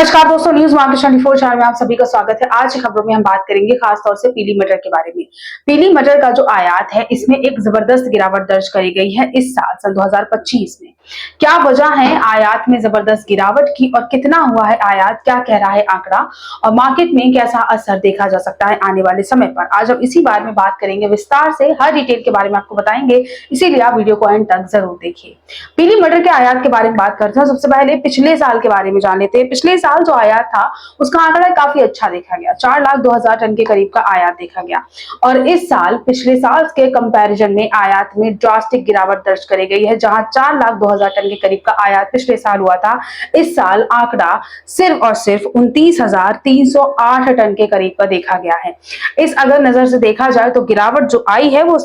नमस्कार दोस्तों, news market 24 channel में आप सभी का स्वागत है। आज की खबरों में हम बात करेंगे खासतौर से पीली मटर के बारे में। पीली मटर का जो आयात है इसमें एक जबरदस्त गिरावट दर्ज करी गई है इस साल सन 2025 में। क्या वजह है आयात में जबरदस्त गिरावट की और कितना हुआ है आयात, क्या कह रहा है आंकड़ा और मार्केट में कैसा असर देखा जा सकता है आने वाले समय पर। आज हम इसी बारे में बात करेंगे विस्तार से, हर डिटेल के बारे में आपको बताएंगे, इसीलिए आप वीडियो को एंड तक जरूर देखिए। पीली मटर के आयात के बारे में बात करते हैं। सबसे पहले पिछले साल के बारे में जान लेते हैं। पिछले साल जो आयात था उसका आंकड़ा काफी अच्छा देखा गया, 4,02,000 टन के करीब का आयात देखा गया। और इस साल पिछले साल के कंपैरिजन में आयात में ड्रास्टिक गिरावट दर्ज करी गई है। जहां 4,02,000 टन के करीब का आयात पिछले साल हुआ था, इस साल आंकड़ा सिर्फ और सिर्फ 29,308 टन के करीब का देखा गया है। इस अगर नजर से देखा जाए तो गिरावट जो आई है वो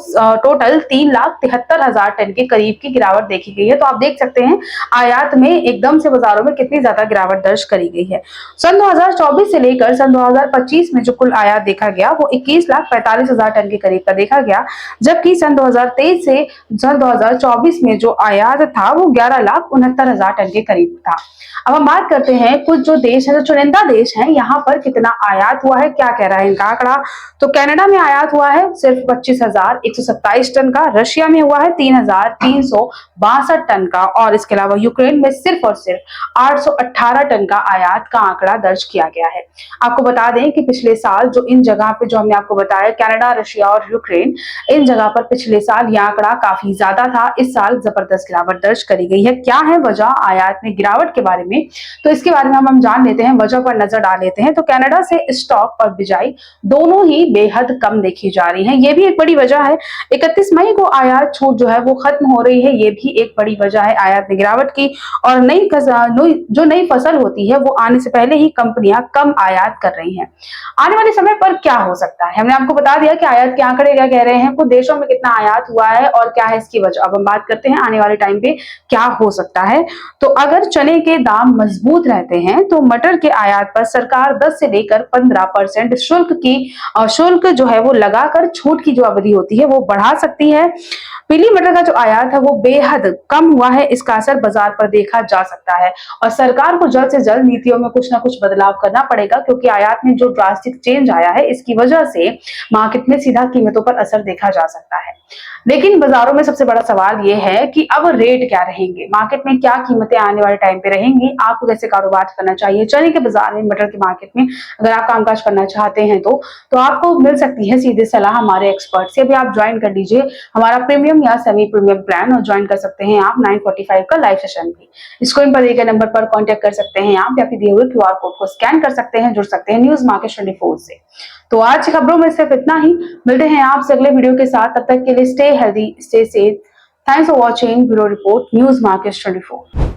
टोटल 3,73,000 टन के करीब की गिरावट देखी गई है। तो आप देख सकते हैं आयात में एकदम से बाजारों में कितनी ज्यादा गिरावट दर्ज करी गई है। सन 2024 से लेकर सन 2025 में जो कुल आयात देखा गया वो 21,45,000 टन के करीब का देखा गया, जबकि सन 2023 से सन 2024 में जो आयात था वो 11,69,000 टन के करीब था। अब हम बात करते हैं कुछ जो देश है, जो चुनिंदा देश है, यहाँ पर कितना आयात हुआ है, क्या कह रहा है इनका आंकड़ा। तो कनाडा में आयात हुआ है सिर्फ 25,127 टन का, रशिया में हुआ है 3,362 टन का, और इसके अलावा यूक्रेन में सिर्फ और सिर्फ 818 टन का आयात का आंकड़ा दर्ज किया गया है। आपको बता दें कि पिछले साल जो इन जगह पे जो हमने आपको बताया, कनाडा, रशिया और यूक्रेन, इन जगह पर पिछले साल यह आंकड़ा काफी ज्यादा था। इस साल जबरदस्त गिरावट दर्ज करी गई है। क्या है वजह आयात में गिरावट के बारे में, तो इसके बारे में हम जान लेते हैं, वजह पर नजर डाल लेते हैं। तो कनाडा से स्टॉक और बिजाई दोनों ही बेहद कम देखी जा रही है, ये भी एक बड़ी वजह है। 31 मई को आयात छूट जो है वो खत्म हो रही है, ये भी एक बड़ी वजह है आयात में गिरावट की। और जो नई फसल होती है वो आने से पहले ही कंपनियां कम आयात कर रही हैं। आने वाले समय पर क्या हो सकता है, हमने आपको बता दिया कि आयात के आंकड़े क्या कह रहे हैं, कुछ देशों में कितना आयात हुआ है और क्या है इसकी वजह। अब हम बात करते हैं आने वाले टाइम पे क्या हो सकता है। तो अगर चने के दाम मजबूत रहते हैं तो मटर के आयात पर सरकार 10 से लेकर 15% शुल्क जो है वो लगाकर छूट की जो अवधि होती है वो बढ़ा सकती है। पीली मटर का जो आयात है वो बेहद कम हुआ है, इसका असर बाजार पर देखा जा सकता है और सरकार को जल्द से जल्द नीतियों में कुछ ना कुछ बदलाव करना पड़ेगा, क्योंकि आयात में जो ड्रास्टिक चेंज आया है इसकी वजह से मार्केट में सीधा कीमतों पर असर देखा जा सकता है। लेकिन बाजारों में सबसे बड़ा सवाल ये है कि अब रेट क्या रहेंगे, मार्केट में क्या कीमतें आने वाले टाइम पे रहेंगी, आपको कैसे कारोबार करना चाहिए चने के बाजार में, मटर के मार्केट में अगर आप कामकाज करना चाहते हैं तो आपको मिल सकती है सीधे सलाह हमारे एक्सपर्ट से। अभी आप ज्वाइन कर लीजिए हमारा प्रीमियम या सेमी प्रीमियम प्लान और ज्वाइन कर सकते हैं आप 9:45 का लाइव सेशन भी। स्क्रीन पर दिए गए नंबर पर कॉन्टेक्ट कर सकते हैं आप, या फिर दिए हुए QR कोड को स्कैन कर सकते हैं, जुड़ सकते हैं न्यूज मार्केट 24 से। तो आज की खबरों में सिर्फ इतना ही, मिलते हैं आपसे अगले वीडियो के साथ, तब तक के लिए stay healthy, stay safe. Thanks for watching bureau report news market 24।